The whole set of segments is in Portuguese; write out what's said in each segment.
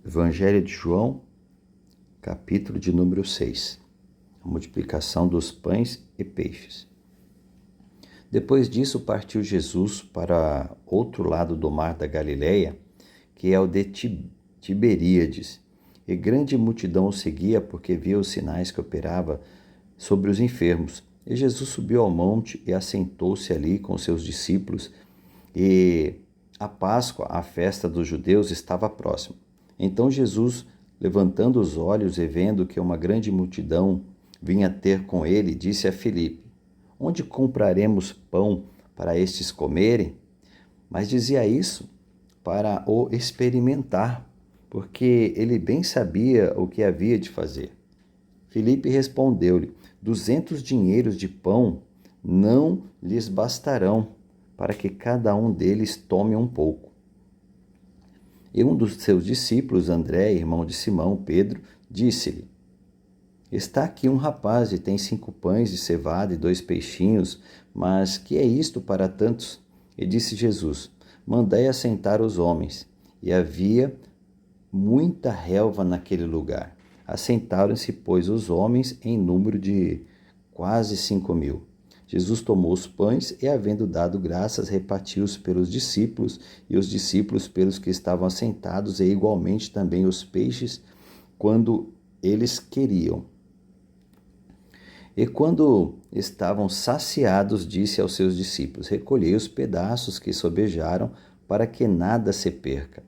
Evangelho de João, capítulo de número 6. A multiplicação dos pães e peixes. Depois disso, partiu Jesus para outro lado do mar da Galileia, que é o de Tiberíades, e grande multidão o seguia porque via os sinais que operava sobre os enfermos. E Jesus subiu ao monte e assentou-se ali com seus discípulos, e a Páscoa, a festa dos judeus, estava próxima. Então Jesus, levantando os olhos e vendo que uma grande multidão vinha ter com ele, disse a Filipe: Onde compraremos pão para estes comerem? Mas dizia isso para o experimentar, porque ele bem sabia o que havia de fazer. Filipe respondeu-lhe: 200 dinheiros de pão não lhes bastarão, para que cada um deles tome um pouco. E um dos seus discípulos, André, irmão de Simão, Pedro, disse-lhe: Está aqui um rapaz e tem 5 pães de cevada e 2 peixinhos, mas que é isto para tantos? E disse Jesus: Mandai assentar os homens. E havia muita relva naquele lugar. Assentaram-se, pois, os homens em número de quase 5.000. Jesus tomou os pães e, havendo dado graças, repartiu-os pelos discípulos, e os discípulos pelos que estavam assentados, e igualmente também os peixes, quando eles queriam. E quando estavam saciados, disse aos seus discípulos: Recolhei os pedaços que sobejaram, para que nada se perca.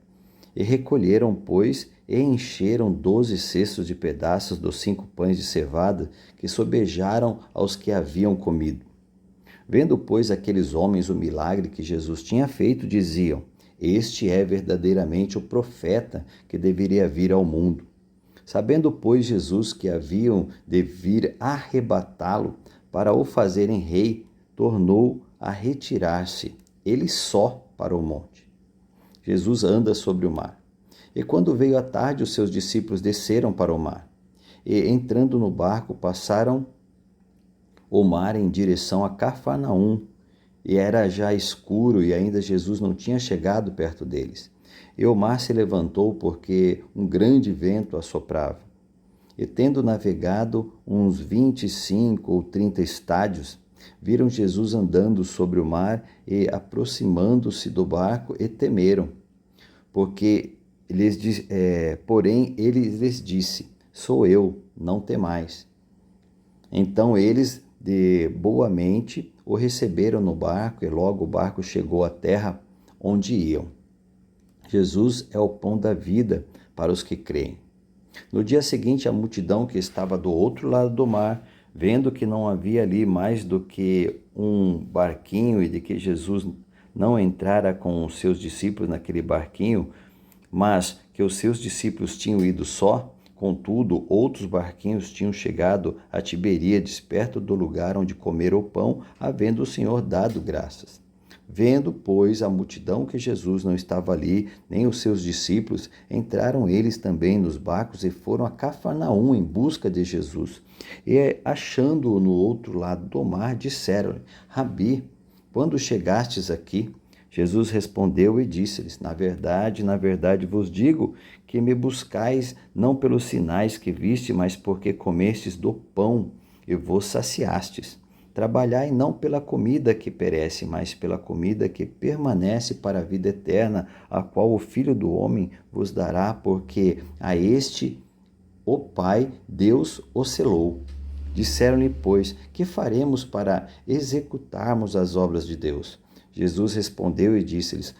E recolheram, pois, e encheram 12 cestos de pedaços dos 5 pães de cevada que sobejaram aos que haviam comido. Vendo, pois, aqueles homens o milagre que Jesus tinha feito, diziam: Este é verdadeiramente o profeta que deveria vir ao mundo. Sabendo, pois, Jesus que haviam de vir arrebatá-lo para o fazerem rei, tornou a retirar-se, ele só, para o monte. Jesus anda sobre o mar. E quando veio a tarde, os seus discípulos desceram para o mar. E, entrando no barco, passaram o mar em direção a Cafarnaum. E era já escuro e ainda Jesus não tinha chegado perto deles. E o mar se levantou porque um grande vento assoprava. E tendo navegado uns 25 ou 30 estádios, viram Jesus andando sobre o mar e aproximando-se do barco e temeram. Porém ele lhes disse: Sou eu, não temais. Então eles de boa mente o receberam no barco, e logo o barco chegou à terra onde iam. Jesus é o pão da vida para os que creem. No dia seguinte, a multidão que estava do outro lado do mar, vendo que não havia ali mais do que um barquinho e de que Jesus não entrara com os seus discípulos naquele barquinho, mas que os seus discípulos tinham ido só, contudo, outros barquinhos tinham chegado a Tiberíades, perto do lugar onde comeram o pão, havendo o Senhor dado graças. Vendo, pois, a multidão que Jesus não estava ali, nem os seus discípulos, entraram eles também nos barcos e foram a Cafarnaum em busca de Jesus. E, achando-o no outro lado do mar, disseram-lhe: Rabi, quando chegastes aqui? Jesus respondeu e disse-lhes: na verdade vos digo que me buscais não pelos sinais que viste, mas porque comestes do pão e vos saciastes. Trabalhai não pela comida que perece, mas pela comida que permanece para a vida eterna, a qual o Filho do Homem vos dará, porque a este o Pai, Deus, o selou. Disseram-lhe, pois, que faremos para executarmos as obras de Deus? Jesus respondeu e disse-lhes: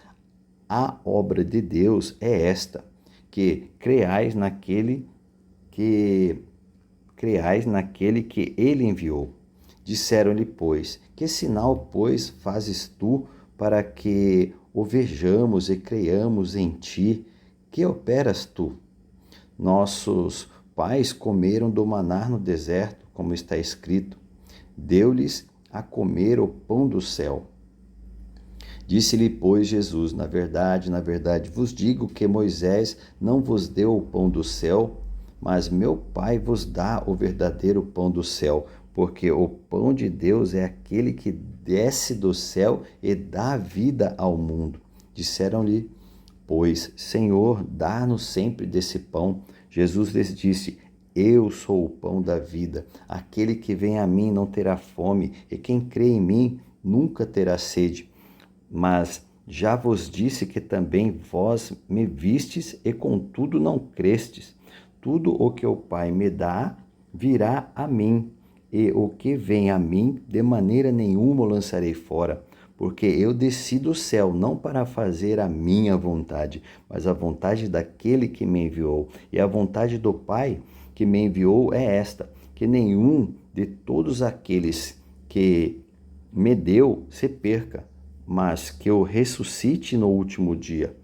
A obra de Deus é esta, que creais naquele que ele enviou. Disseram-lhe, pois: Que sinal, pois, fazes tu para que o vejamos e creiamos em ti? Que operas tu? Nossos pais comeram do maná no deserto, como está escrito: Deu-lhes a comer o pão do céu. Disse-lhe, pois, Jesus: na verdade vos digo que Moisés não vos deu o pão do céu, mas meu Pai vos dá o verdadeiro pão do céu, porque o pão de Deus é aquele que desce do céu e dá vida ao mundo. Disseram-lhe, pois: Senhor, dá-nos sempre desse pão. Jesus lhes disse: Eu sou o pão da vida. Aquele que vem a mim não terá fome, e quem crê em mim nunca terá sede. Mas já vos disse que também vós me vistes e contudo não crestes. Tudo o que o Pai me dá virá a mim, e o que vem a mim de maneira nenhuma o lançarei fora, porque eu desci do céu não para fazer a minha vontade, mas a vontade daquele que me enviou. E a vontade do Pai que me enviou é esta, que nenhum de todos aqueles que me deu se perca, mas que eu ressuscite no último dia.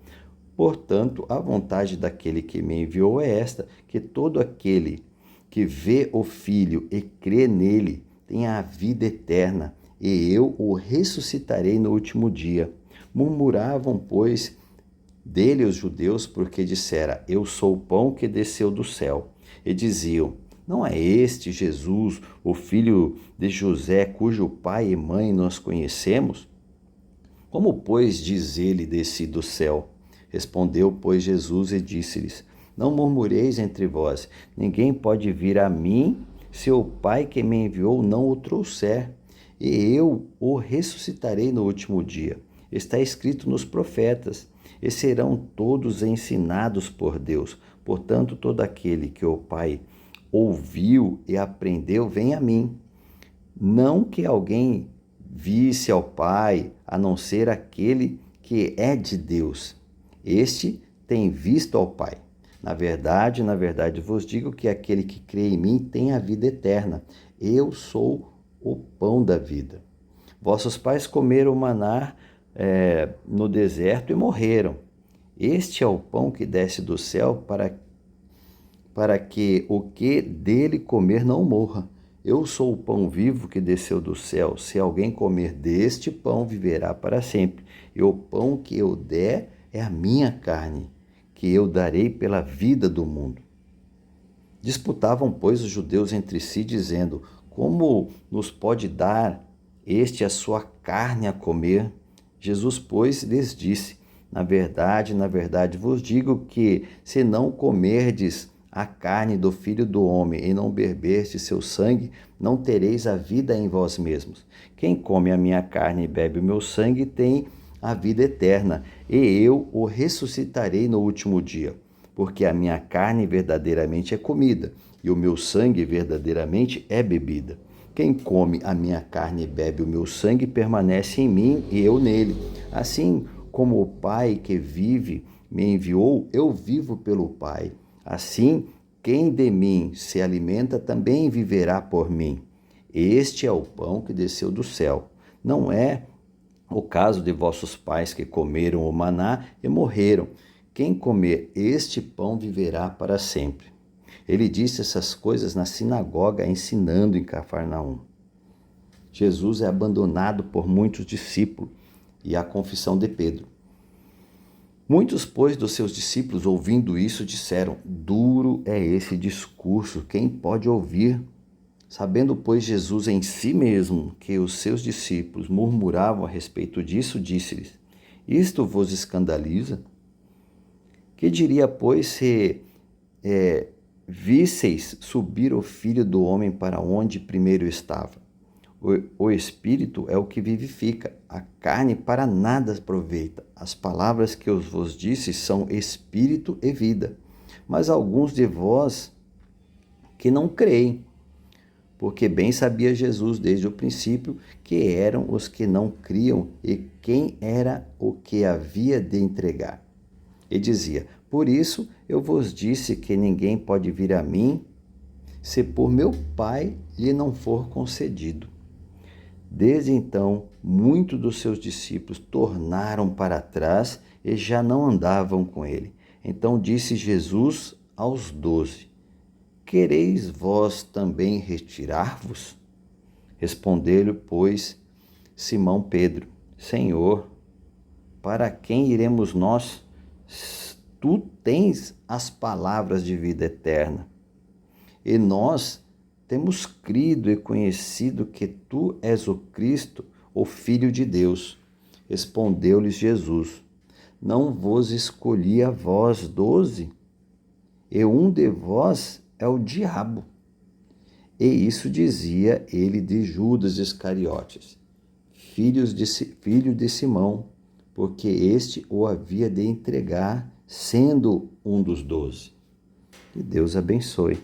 Portanto, a vontade daquele que me enviou é esta, que todo aquele que vê o Filho e crê nele tenha a vida eterna, e eu o ressuscitarei no último dia. Murmuravam, pois, dele os judeus, porque dissera: Eu sou o pão que desceu do céu. E diziam: Não é este Jesus, o filho de José, cujo pai e mãe nós conhecemos? Como, pois, diz ele: Desci do céu? Respondeu, pois, Jesus e disse-lhes: Não murmureis entre vós. Ninguém pode vir a mim se o Pai que me enviou não o trouxer, e eu o ressuscitarei no último dia. Está escrito nos profetas: E serão todos ensinados por Deus. Portanto, todo aquele que o Pai ouviu e aprendeu, vem a mim. Não que alguém visse ao Pai, a não ser aquele que é de Deus. Este tem visto ao Pai. Na verdade, vos digo que aquele que crê em mim tem a vida eterna. Eu sou o pão da vida. Vossos pais comeram maná no deserto e morreram. Este é o pão que desce do céu para que o que dele comer não morra. Eu sou o pão vivo que desceu do céu. Se alguém comer deste pão, viverá para sempre. E o pão que eu der é a minha carne, que eu darei pela vida do mundo. Disputavam, pois, os judeus entre si, dizendo: Como nos pode dar este a sua carne a comer? Jesus, pois, lhes disse: Na verdade, vos digo que, se não comerdes a carne do Filho do Homem e não beberdes seu sangue, não tereis a vida em vós mesmos. Quem come a minha carne e bebe o meu sangue tem a vida eterna, e eu o ressuscitarei no último dia. Porque a minha carne verdadeiramente é comida, e o meu sangue verdadeiramente é bebida. Quem come a minha carne e bebe o meu sangue permanece em mim e eu nele. Assim como o Pai que vive me enviou, eu vivo pelo Pai. Assim, quem de mim se alimenta também viverá por mim. Este é o pão que desceu do céu. Não é o caso de vossos pais que comeram o maná e morreram. Quem comer este pão viverá para sempre. Ele disse essas coisas na sinagoga, ensinando em Cafarnaum. Jesus é abandonado por muitos discípulos e a confissão de Pedro. Muitos, pois, dos seus discípulos, ouvindo isso, disseram: Duro é esse discurso, quem pode ouvir? Sabendo, pois, Jesus em si mesmo que os seus discípulos murmuravam a respeito disso, disse-lhes: Isto vos escandaliza? Que diria, pois, se visseis subir o Filho do Homem para onde primeiro estava? O Espírito é o que vivifica, a carne para nada aproveita. As palavras que eu vos disse são Espírito e vida. Mas alguns de vós que não creem, porque bem sabia Jesus desde o princípio que eram os que não criam e quem era o que havia de entregar. E dizia: Por isso eu vos disse que ninguém pode vir a mim se por meu Pai lhe não for concedido. Desde então, muitos dos seus discípulos tornaram para trás e já não andavam com ele. Então disse Jesus aos 12: Quereis vós também retirar-vos? Respondeu-lhe, pois, Simão Pedro: Senhor, para quem iremos nós? Tu tens as palavras de vida eterna. E nós temos crido e conhecido que tu és o Cristo, o Filho de Deus. Respondeu-lhes Jesus: não vos escolhi a vós 12? E um de vós é o diabo. E isso dizia ele de Judas Iscariotes, filho de Simão, porque este o havia de entregar, sendo um dos 12. Que Deus abençoe.